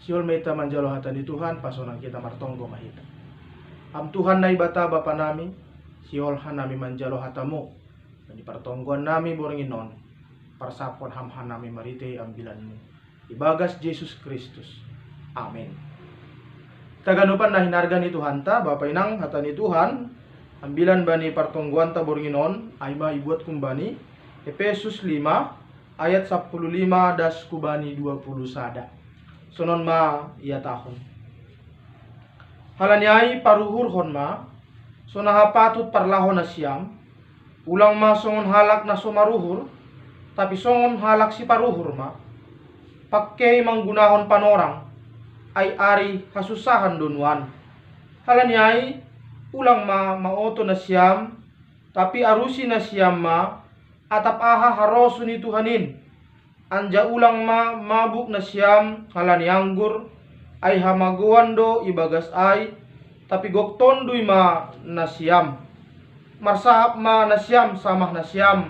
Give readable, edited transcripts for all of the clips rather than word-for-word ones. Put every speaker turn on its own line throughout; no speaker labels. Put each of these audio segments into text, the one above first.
Siol meta manjalo hatan di Tuhan pasona kita martonggo mahita. Am Tuhan nai bata bapa nami, siol hanami manjalo hatamu. Dan di pertongguan nami boringinon, parsapon ham nami marite ambilanmu. Ibagas Yesus Kristus. Amin. Taganupan na hinargan ni Tuhan ta, bapa inang hatan ni Tuhan, ambilan bani pertongguan ta boringinon, ay maibuat kumbani, Efesus 5, ayat 15 das kubani 20 sada. Sonon ma iya tahun. Halanyai paruhur hon ma, sonaha patut parlahon na siyam, ulang ma songon halak na somaruhur, tapi songon halak si paruhur ma, pakai manggunahon panorang, ay ari hasusahan donuan. Halanyai ulang ma maoto na siyam, tapi arusi na siyam ma, atap aha harosu ni Tuhanin. Anja ulang ma mabuk na siyam halani anggur, ay hamaguan do ibagas ay, tapi goktonduy ma na siyam. Marsahap ma na siyam samah na siyam,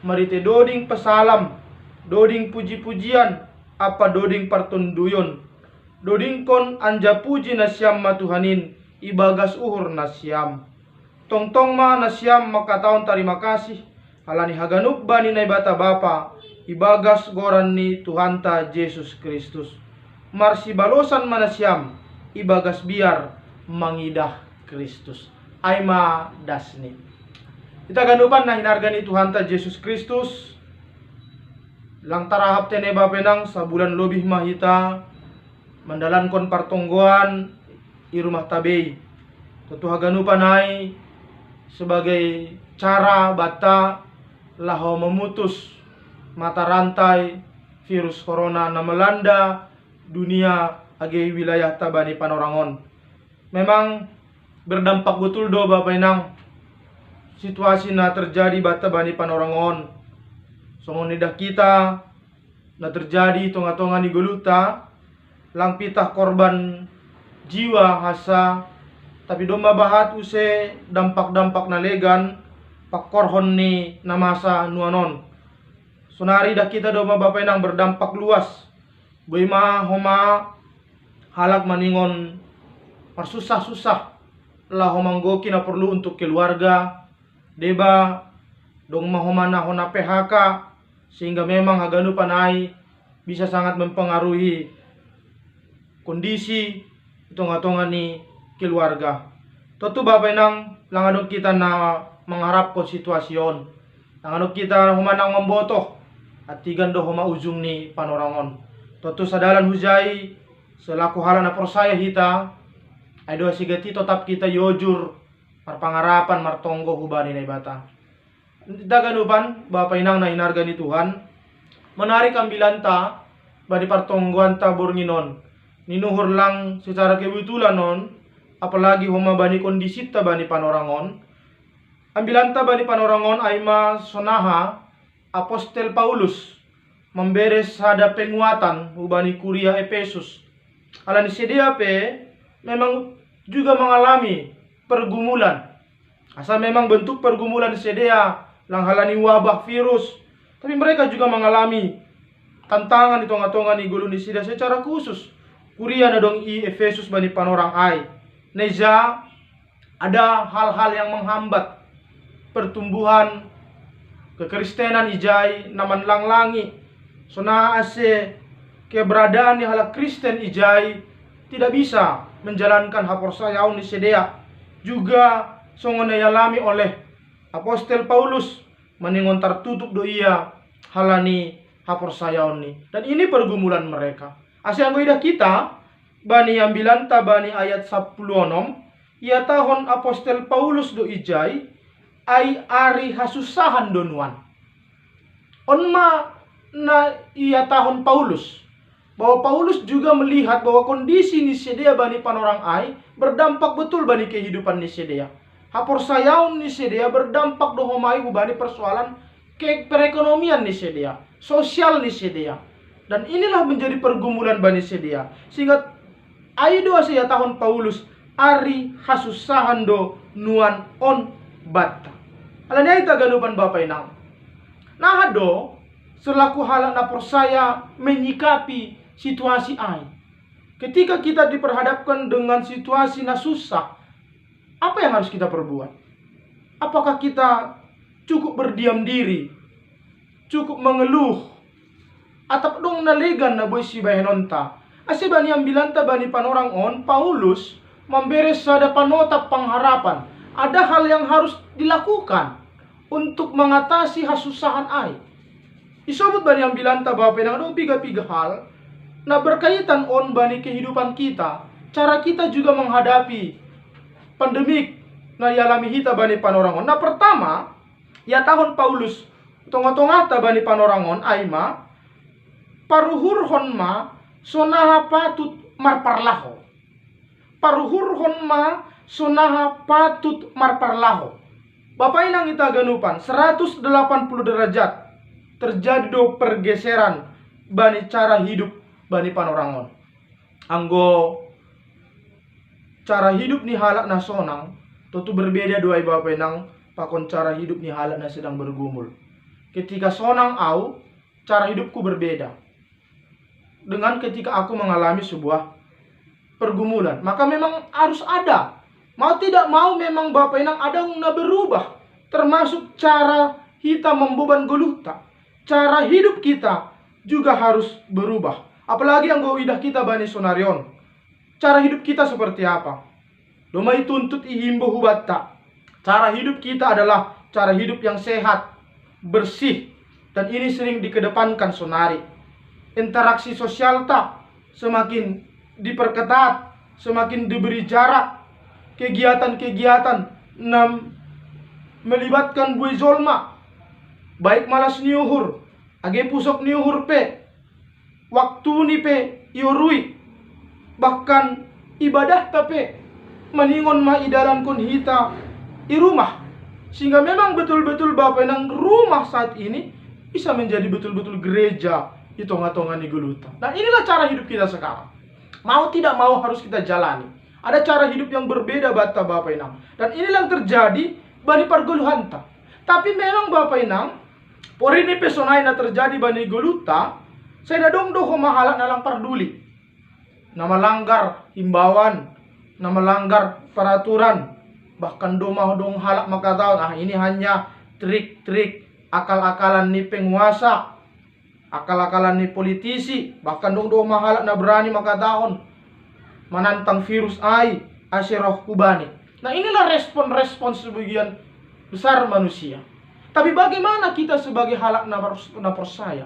marite doding pasalam, doding puji-pujian, apa doding partunduyon. Doding kon anja puji na siyam ma Tuhanin, ibagas uhur na siyam. Tongtong ma na siyam makataon tarima kasih, halani haganup bani na ibata bapa, ibagas goran ni Tuhan ta Yesus Kristus. Marsi balosan manasyam, ibagas biar mangidah Kristus. Ay ma dasni. Kita ganupan na hinarga ni Tuhan ta Yesus Kristus. Lang tarahap tene bapenang sa bulan lobih mahita, mandalankon partonggoan i rumah tabei. Tutuha ganupan ay sebagai cara bata laho memutus mata rantai virus corona na melanda dunia age wilayah tabani panorangon. Memang berdampak betul do Bapak Inang situasi na terjadi bata bani panorangon. Songon nidah kita na terjadi tonga-tonga ni goluta lang pitah korban jiwa hasa, tapi doma bahat use dampak-dampak na legan pakorhon ni namasa nuanon. Sonari dah kita doma Bapak Inang berdampak luas. Boima homa halak maningon persusah-susah lah homanggoki na perlu untuk keluarga. Deba dong mahoma na hona PHK, sehingga memang haganu panai bisa sangat mempengaruhi kondisi tonga-tonga ni keluarga. Tentu Bapak Inang langanok kita na mengharapkan situasyon. Langanok kita humanang membotoh at tigando homa ujung ni panorangon. Tentu sadalan hujai selaku halana persaya hita ay doa sigati tetap kita yojur marpangarapan martonggo hubani na ibata. Daganupan Bapak Inang na hinarga ni Tuhan, menarik ambilan ta bani partonggoan ta bornginon. Ninuhur lang secara kebetulan non, apalagi homa bani kondisi ta bani panorangon. Ambilan ta bani panorangon ay ma sonaha Apostel Paulus memberes ada penguatan hubani kuria Efesus. Alani sedia pe memang juga mengalami pergumulan. Asal memang bentuk pergumulan sedia lang halani wabah virus, tapi mereka juga mengalami tantangan di tonga-tonga ni gulu ni sedia secara khusus. Kuria na dong i Efesus bani panorang ai. Neja ada hal-hal yang menghambat pertumbuhan kekristenan ijai naman langlangi. Sona ase keberadaan ni halak Kristen ijai tidak bisa menjalankan haporsayaun ni sedea. Juga songon yalami oleh Apostel Paulus meningon tertutup do ia halani haporsayaun ni. Dan ini pergumulan mereka. Ase anggo ida kita bani ambilan ta bani ayat 10 ia tahon Apostel Paulus do ijai ay ari hasusahan donuan. Onma na ia tahun Paulus, bahwa Paulus juga melihat bahwa kondisi ni sedia bani panorang ai berdampak betul bani kehidupan ni sedia. Hapor sayaun ni sedia berdampak do homai bani persoalan ke perekonomian ni sedia, sosial ni sedia. Dan inilah menjadi pergumulan bani sedia. Sehingga ai doa sia tahun Paulus ari hasusahan do nuan on bata. Alanya ita ganupan Bapak Inang. Nah do selaku halak na persaya menyikapi situasi ai. Ketika kita diperhadapkan dengan situasi na susah, apa yang harus kita perbuat? Apakah kita cukup berdiam diri, cukup mengeluh, atap dong nalegan na boy si bahenonta? Ase bani ambilanta bani panorang on, Paulus memberes sada panota pengharapan. Ada hal yang harus dilakukan untuk mengatasi hasusahan ai. Isobut bani ambilanta bapak nang dong piga-piga hal na berkaitan on bani kehidupan kita, cara kita juga menghadapi pandemik na yalami hita bani panorangon. Nah pertama, ya tahun Paulus tonga-tongata bani panorangon aima paruhur honma sonaha patut marparlaho. Paruhur honma sonaha patut marparlaho. Bapak inang ita ganupan 180 derajat terjadi do pergeseran bani cara hidup bani panorangon. Anggo cara hidup ni halak na sonang tentu berbeda dua bapak nang pakon cara hidup ni halak na sedang bergumul. Ketika sonang au, cara hidupku berbeda dengan ketika aku mengalami sebuah pergumulan. Maka memang harus ada, mau tidak mau memang bapak nang ada na berubah, termasuk cara kita membeban goluta. Cara hidup kita juga harus berubah. Apalagi yang idah kita bani sonarion. Cara hidup kita seperti apa? Domai tuntut ihimbo hubatta. Cara hidup kita adalah cara hidup yang sehat, bersih, dan ini sering dikedepankan sonari. Interaksi sosial tak semakin diperketat, semakin diberi jarak. Kegiatan-kegiatan melibatkan bui zolma, baik malas niuhur, age pusok niuhur pe, waktu ni pe iorui, bahkan ibadah tapi meningon ma idaran kun hita i rumah, sehingga memang betul-betul bapak nang rumah saat ini bisa menjadi betul-betul gereja di tonga-tonga ni geluta. Nah inilah cara hidup kita sekarang. Mau tidak mau harus kita jalani. Ada cara hidup yang berbeda bata bapak nang, dan inilah yang terjadi bani pargoluhanta. Tapi memang bapak nang pori ni pesonai na terjadi bani geluta. Saya dong doho mahalak nalang parduli, na melanggar himbauan, na melanggar peraturan, bahkan dong halak maka tahu ini hanya trik-trik akal-akalan ni penguasa, akal-akalan ni politisi, bahkan dong mahalak na berani maka tahun menantang virus ai asyroh kubani. Nah inilah respon-respon sebagian besar manusia. Tapi bagaimana kita sebagai halak na percaya?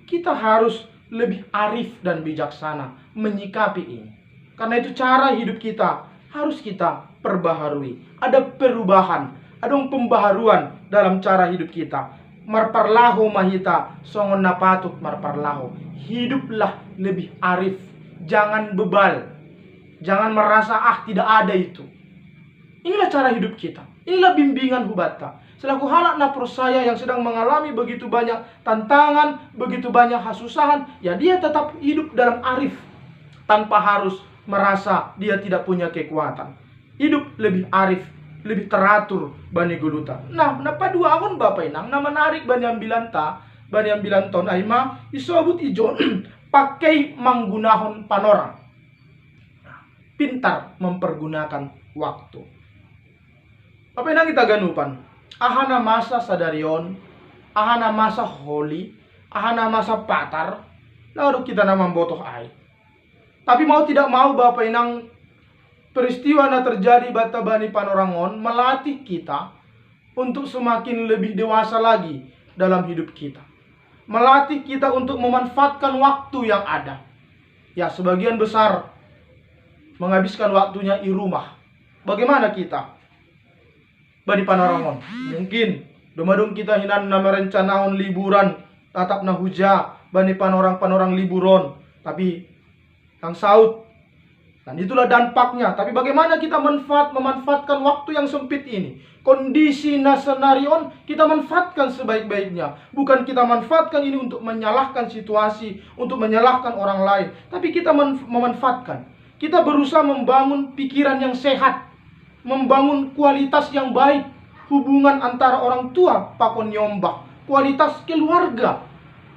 Kita harus lebih arif dan bijaksana menyikapi ini. Karena itu cara hidup kita harus kita perbaharui. Ada perubahan, ada pembaharuan dalam cara hidup kita. Marparlaho mahita songon napatut marparlaho. Hiduplah lebih arif, jangan bebal, jangan merasa tidak ada itu. Inilah cara hidup kita. Inilah bimbingan hubata. Selaku halak na percaya yang sedang mengalami begitu banyak tantangan, begitu banyak hasusahan, ya dia tetap hidup dalam arif tanpa harus merasa dia tidak punya kekuatan. Hidup lebih arif, lebih teratur bani guluta. Nah, napa dua akun bapak inang na menarik bani ambilanton aima isobut ijon pakai menggunakan panorang. Pintar mempergunakan waktu. Apa yang kita ganupan? Ahana masa sadarion, ahana masa holy, ahana masa patar, lalu kita nama botoh ai. Tapi mau tidak mau bapak inang peristiwa na terjadi bata bani panorangon melatih kita untuk semakin lebih dewasa lagi dalam hidup kita. Melatih kita untuk memanfaatkan waktu yang ada. Ya sebagian besar menghabiskan waktunya di rumah. Bagaimana kita? Bani panorangon mungkin domadong kita hinan na merencanaon liburan tatap na huja bani panorang liburon, tapi yang saut dan itulah dampaknya. Tapi bagaimana kita memanfaatkan waktu yang sempit ini, kondisi na senarion kita manfaatkan sebaik-baiknya. Bukan kita manfaatkan ini untuk menyalahkan situasi, untuk menyalahkan orang lain, tapi kita memanfaatkan. Kita berusaha membangun pikiran yang sehat, membangun kualitas yang baik, hubungan antara orang tua pakon nyombah, kualitas keluarga,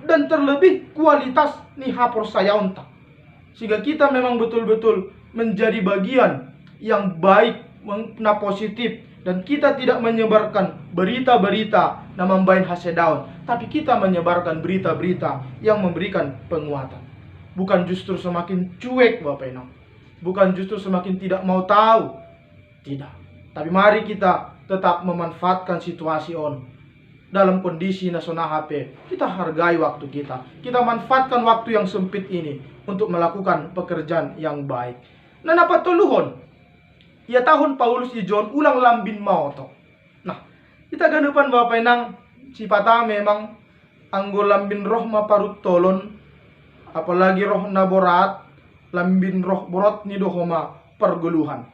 dan terlebih kualitas niha persayaonta. Sehingga kita memang betul-betul menjadi bagian yang baik, na positif. Dan kita tidak menyebarkan berita-berita na membain hasedaun, tapi kita menyebarkan berita-berita yang memberikan penguatan. Bukan justru semakin cuek Bapak Inang, bukan justru semakin tidak mau tahu. Tidak. Tapi mari kita tetap memanfaatkan situasi dalam kondisi nasional HP. Kita hargai waktu kita. Kita manfaatkan waktu yang sempit ini untuk melakukan pekerjaan yang baik. Nah, apa tuluhon? Ya tahun Paulus ijon ulang lambin mau to. Nah, kita ganupan Bapak Inang, sifata memang anggo lambin roh maparut tolon, apalagi roh naborat, lambin roh borot ni dohoma pergeluhan.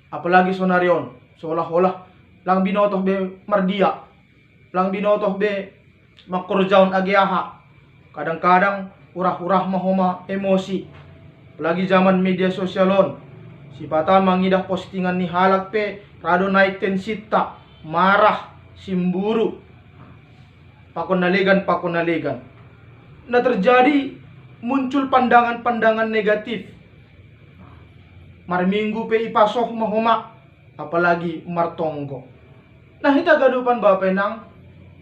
Apalagi sonarion, seolah-olah lang binotoh be mardia, lang binotoh be makurjaon agiaha. Kadang-kadang urah-urah mahoma emosi. Apalagi zaman media sosialon. Sipata mangidah postingan ni halak pe rado naik tensita, marah, simburu, pakon nalegan. Nah terjadi muncul pandangan-pandangan negatif. Mar minggu pe ipasoh mahoma, apalagi martonggo. Nah kita gadupan Bapak Inang,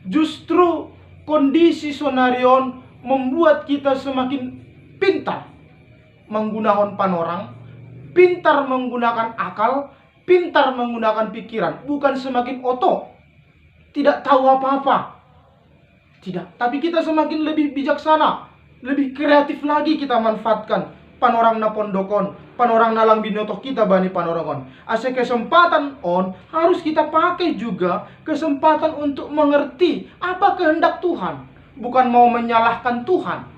justru kondisi sonarion membuat kita semakin pintar menggunakan panorang, pintar menggunakan akal, pintar menggunakan pikiran, bukan semakin otot, tidak tahu apa-apa. Tidak, tapi kita semakin lebih bijaksana, lebih kreatif lagi kita manfaatkan panorang na pondokon, panorang na lang binotoh kita bani panorangon. Ase kesempatan harus kita pakai juga kesempatan untuk mengerti apa kehendak Tuhan, bukan mau menyalahkan Tuhan.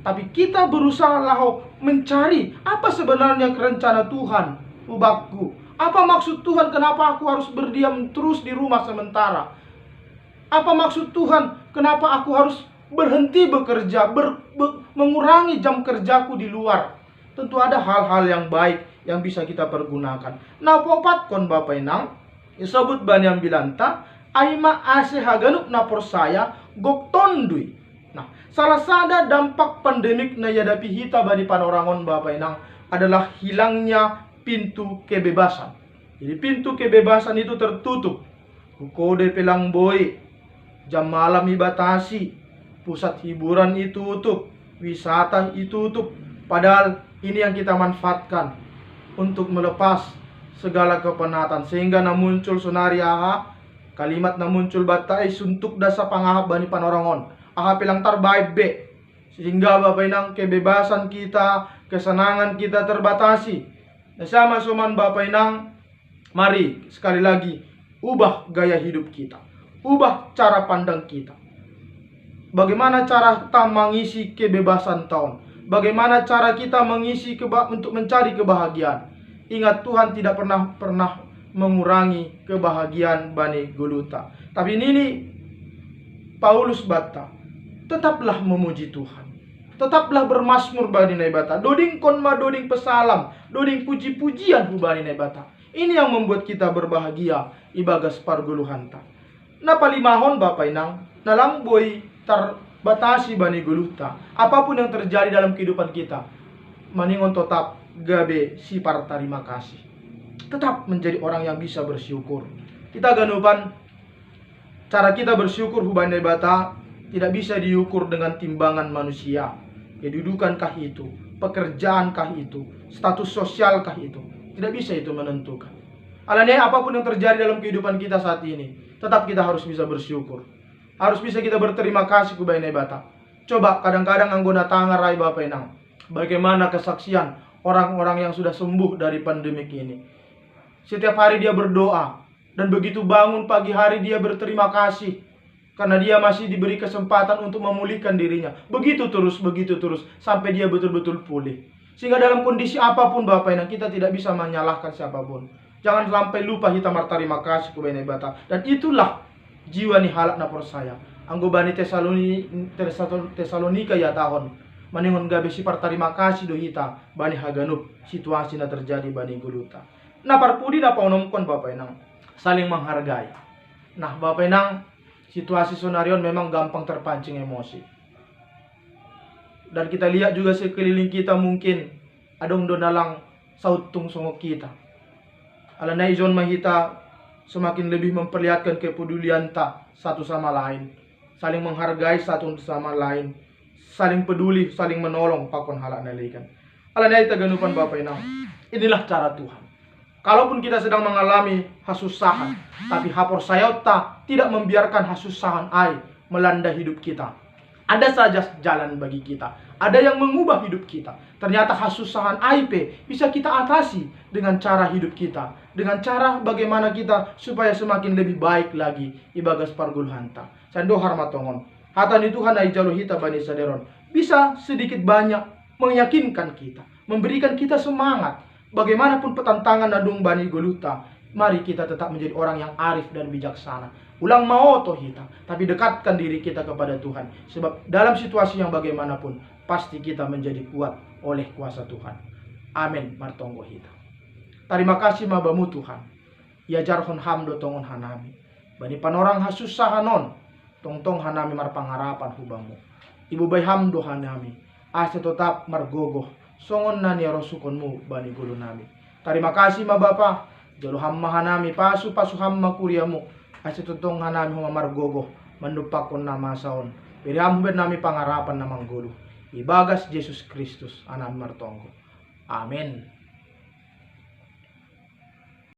Tapi kita berusaha mencari apa sebenarnya rencana Tuhan ubahku. Apa maksud Tuhan kenapa aku harus berdiam terus di rumah sementara? Apa maksud Tuhan kenapa aku harus berhenti bekerja, mengurangi jam kerjaku di luar? Tentu ada hal-hal yang baik yang bisa kita pergunakan. Nah popat kon Bapak Inang, disebut banyang bilanta, aima ase haganup na persaya gok tondui. Nah, salah satu dampak pandemik na yadapi hita bani panorangon Bapak Inang adalah hilangnya pintu kebebasan. Jadi pintu kebebasan itu tertutup. Kode pelang boy, jam malam dibatasi, pusat hiburan itu tutup, wisata itu tutup. Padahal ini yang kita manfaatkan untuk melepas segala kepenatan. Sehingga na muncul sonariaha, kalimat na muncul batai suntuk dasa pangahap bani panorangon. Aha pilang tarbaib be. Sehingga Bapak Inang kebebasan kita, kesenangan kita terbatasi. Nah sama suman Bapak Inang, mari sekali lagi ubah gaya hidup kita, ubah cara pandang kita. Bagaimana cara kita mengisi kebebasan tahun? Bagaimana cara kita mengisi untuk mencari kebahagiaan? Ingat Tuhan tidak pernah mengurangi kebahagiaan Bani Guluta. Tapi ini Paulus bata, tetaplah memuji Tuhan, tetaplah bermasmur bani naibata, doding konma doding pesalam, doding puji-pujian hubani naibata. Ini yang membuat kita berbahagia ibagas parguluhanta. Na palimahon Bapak Inang, nalang boy terbatasi bani guluta. Apapun yang terjadi dalam kehidupan kita, maningon tetap gabe sipar terima kasih. Tetap menjadi orang yang bisa bersyukur. Kita ganupan cara kita bersyukur hubani naibata tidak bisa diukur dengan timbangan manusia. Kedudukankah itu, pekerjaankah itu, status sosialkah itu, tidak bisa itu menentukan. Alanya apapun yang terjadi dalam kehidupan kita saat ini, tetap kita harus bisa bersyukur. Harus bisa kita berterima kasih kepada Nebata. Coba kadang-kadang anggona tangan rai Bapak Inang, bagaimana kesaksian orang-orang yang sudah sembuh dari pandemik ini. Setiap hari dia berdoa, dan begitu bangun pagi hari dia berterima kasih karena dia masih diberi kesempatan untuk memulihkan dirinya. Begitu terus sampai dia betul-betul pulih. Sehingga dalam kondisi apapun Bapak Inang, kita tidak bisa menyalahkan siapapun. Jangan sampai lupa kita terima kasih kepada Nebata. Dan itulah jiwa ni halak na persaya. Anggo bani Tesalonika ya tahun. Maningon gabe sipar terima kasih do hita bani haganup situasi na terjadi bani guluta. Nah parpudi na paunomkon Bapak Inang, saling menghargai. Nah Bapak Inang, situasi sonarion memang gampang terpancing emosi. Dan kita lihat juga sekeliling kita mungkin adong donalang sautung songok kita. Alana izon mahita semakin lebih memperlihatkan kepedulian tak satu sama lain, saling menghargai satu sama lain, saling peduli, saling menolong pakon halak nalikan. Alana ita ganupan Bapak Inang. Inilah cara Tuhan. Kalaupun kita sedang mengalami hasusahan, tapi hapor sayota tidak membiarkan hasusahan ai melanda hidup kita. Ada saja jalan bagi kita. Ada yang mengubah hidup kita. Ternyata hasusahan aib bisa kita atasi dengan cara hidup kita. Dengan cara bagaimana kita supaya semakin lebih baik lagi. Ibagas pargul hanta. Sando harmatongon. Hatan itu Tuhan ai jalo hita bani saderon. Bisa sedikit banyak meyakinkan kita. Memberikan kita semangat. Bagaimanapun petantangan nadung bani goluta. Mari kita tetap menjadi orang yang arif dan bijaksana. Ulang mau toh kita, tapi dekatkan diri kita kepada Tuhan. Sebab dalam situasi yang bagaimanapun, pasti kita menjadi kuat oleh kuasa Tuhan. Amin. Martonggo hita. Terima kasih mabamu Tuhan. Ya jarhon hamdo tongon hanami. Bani panorang hasussahanon. Tong hanami marpangarapan hubamu. Ibu bay hamdo hanami. Asa tetap margogoh. Songon nani rosukonmu bani gulu nami. Terima kasih mabapa. Jalo hamma hanami pasu hamma kuriamu. Kasi tutong hanami humamargogo mandupakon nama saon. Pero amber nami pangarapan namang gulo. Ibagas Jesus Kristus anam martonggo. Amen.